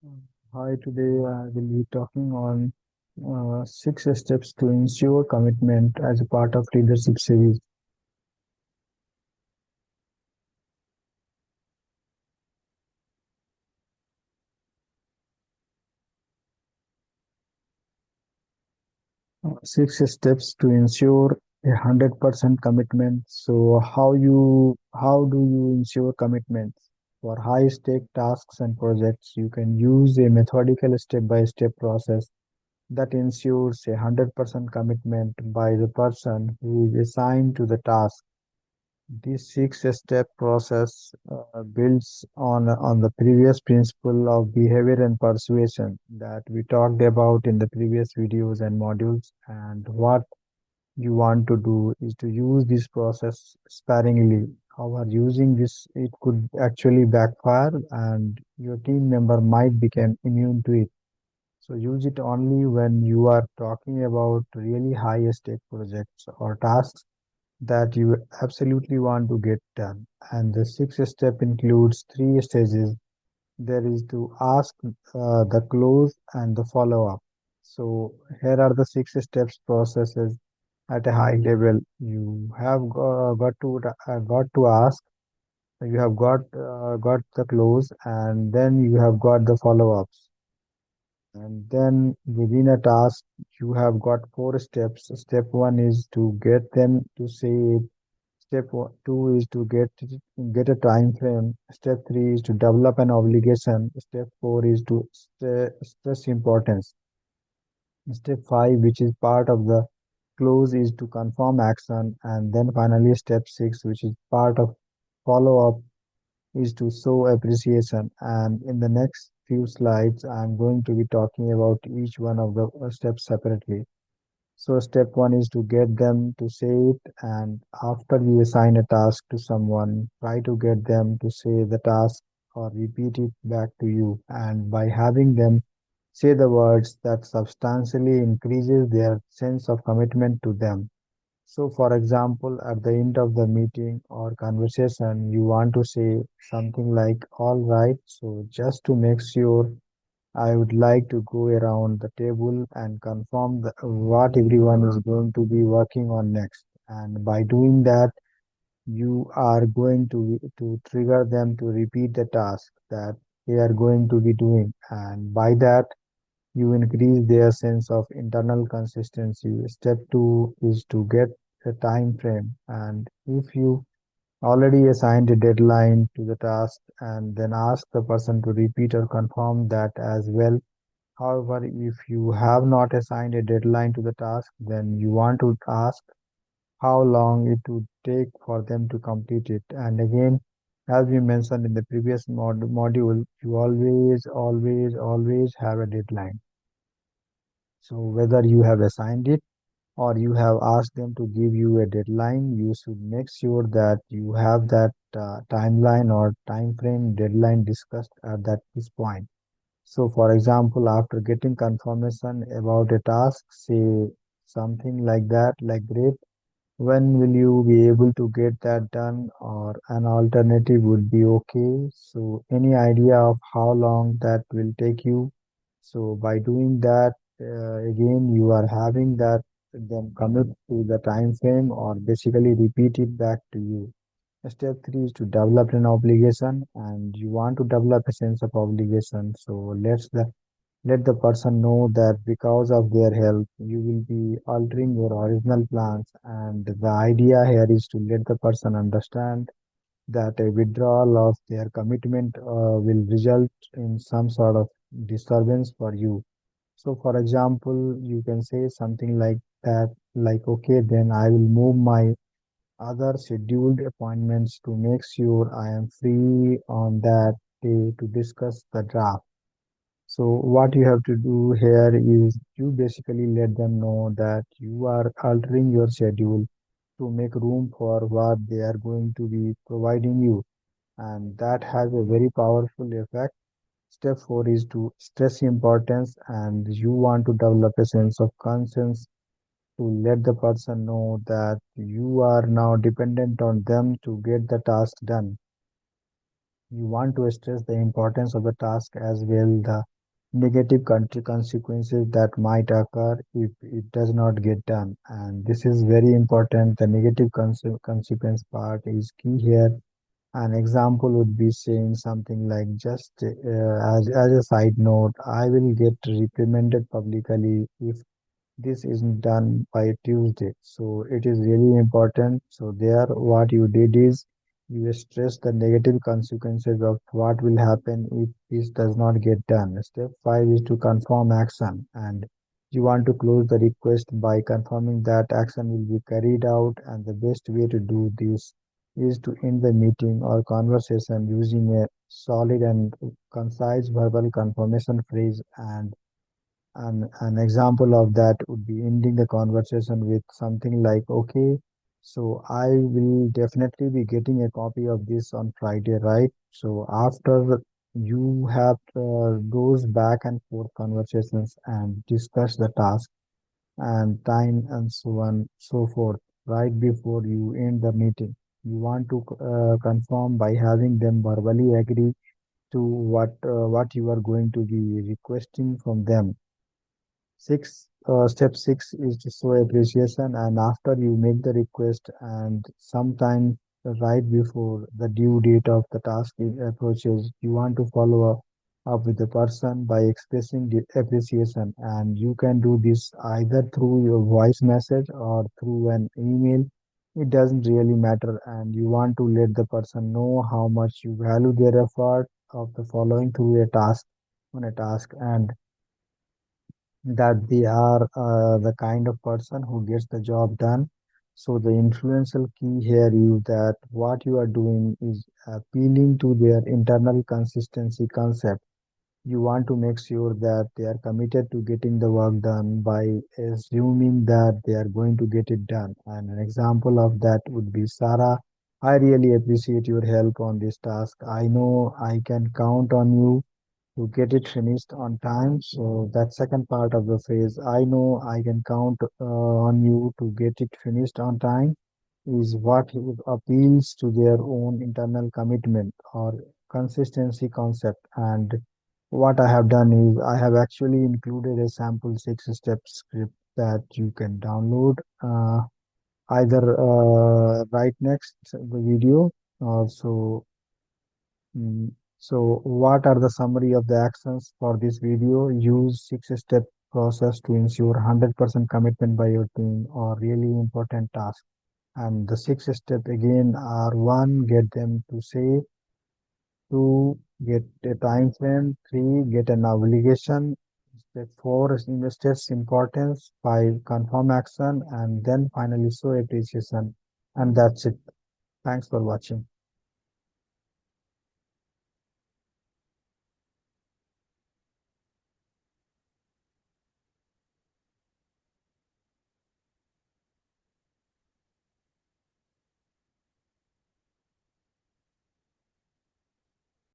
Mm. Hi, today I will be talking on six steps to ensure commitment as a part of leadership series. Six steps to ensure 100% commitment. So, how do you ensure commitment for high stake tasks and projects? You can use a methodical step-by-step process that ensures 100% commitment by the person who is assigned to the task. This six-step process builds on the previous principle of behavior and persuasion that we talked about in the previous videos and modules. And what you want to do is to use this process sparingly. However, using this, it could actually backfire, and your team member might become immune to it. So use it only when you are talking about really high stake projects or tasks that you absolutely want to get done. And the sixth step includes three stages. There is to ask, the close, and the follow up. So here are the six steps processes at a high level. You have got to ask. You have got the close, and then you have got the follow ups. And then within a task, you have got four steps. Step one is to get them to say it. Two is to get a time frame. Step three is to develop an obligation. Step four is to stress importance. Step five, which is part of the close, is to confirm action. And then finally, step six, which is part of follow up, is to show appreciation. And in the next few slides, I'm going to be talking about each one of the steps separately. So step one is to get them to say it, and after you assign a task to someone, try to get them to say the task or repeat it back to you. And by having them say the words, that substantially increases their sense of commitment to them. So, for example, at the end of the meeting or conversation, you want to say something like, "All right, so just to make sure, I would like to go around the table and confirm what everyone is going to be working on next." And by doing that, you are going to trigger them to repeat the task that they are going to be doing. And by that, you increase their sense of internal consistency. Step two is to get a time frame. And if you already assigned a deadline to the task, and then ask the person to repeat or confirm that as well. However, if you have not assigned a deadline to the task, then you want to ask how long it would take for them to complete it. And again, as we mentioned in the previous module, you always have a deadline. So whether you have assigned it or you have asked them to give you a deadline, you should make sure that you have that timeline or time frame deadline discussed at that this point. So, for example, after getting confirmation about a task, say something like that, like, "Great, when will you be able to get that done?" Or an alternative would be, "Okay, so any idea of how long that will take you?" So, by doing that, again, you are having that them commit to the time frame or basically repeat it back to you. Step three is to develop an obligation, and you want to develop a sense of obligation. So let the person know that because of their help, you will be altering your original plans. And the idea here is to let the person understand that a withdrawal of their commitment will result in some sort of disturbance for you. So, for example, you can say something like that, like, "Okay, then I will move my other scheduled appointments to make sure I am free on that day to discuss the draft." So what you have to do here is you basically let them know that you are altering your schedule to make room for what they are going to be providing you. And that has a very powerful effect. Step four is to stress importance, and you want to develop a sense of conscience to let the person know that you are now dependent on them to get the task done. You want to stress the importance of the task as well, the negative consequences that might occur if it does not get done. And this is very important. The negative consequence part is key here. An example would be saying something like, just as a side note, I will get reprimanded publicly if this isn't done by Tuesday. So it is really important. So there, what you did is you stress the negative consequences of what will happen if this does not get done. Step 5 is to confirm action, and you want to close the request by confirming that action will be carried out. And the best way to do this is to end the meeting or conversation using a solid and concise verbal confirmation phrase. And an example of that would be ending the conversation with something like, okay, so I will definitely be getting a copy of this on Friday, right? So after you have those back and forth conversations and discuss the task and time and so on, so forth, right before you end the meeting, you want to confirm by having them verbally agree to what you are going to be requesting from them. Step 6 is to show appreciation, and after you make the request, and sometime right before the due date of the task approaches, you want to follow up with the person by expressing the appreciation. And you can do this either through your voice message or through an email. It doesn't really matter, and you want to let the person know how much you value their effort of the following through a task on a task, and that they are the kind of person who gets the job done. So the influential key here is that what you are doing is appealing to their internal consistency concept. You want to make sure that they are committed to getting the work done by assuming that they are going to get it done. And an example of that would be, Sarah, I really appreciate your help on this task. I know I can count on you to get it finished on time. So that second part of the phrase, I know I can count on you to get it finished on time, is what appeals to their own internal commitment or consistency concept. And what I have done is I have actually included a sample 6-step script that you can download either right next the video. Also, so what are the summary of the actions for this video? Use 6-step process to ensure 100% commitment by your team or really important task. And the 6 step again are: one, get them to say; two, get a time frame; three, get an obligation; step four is investors importance; five, confirm action; and then finally show appreciation. And that's it. Thanks for watching.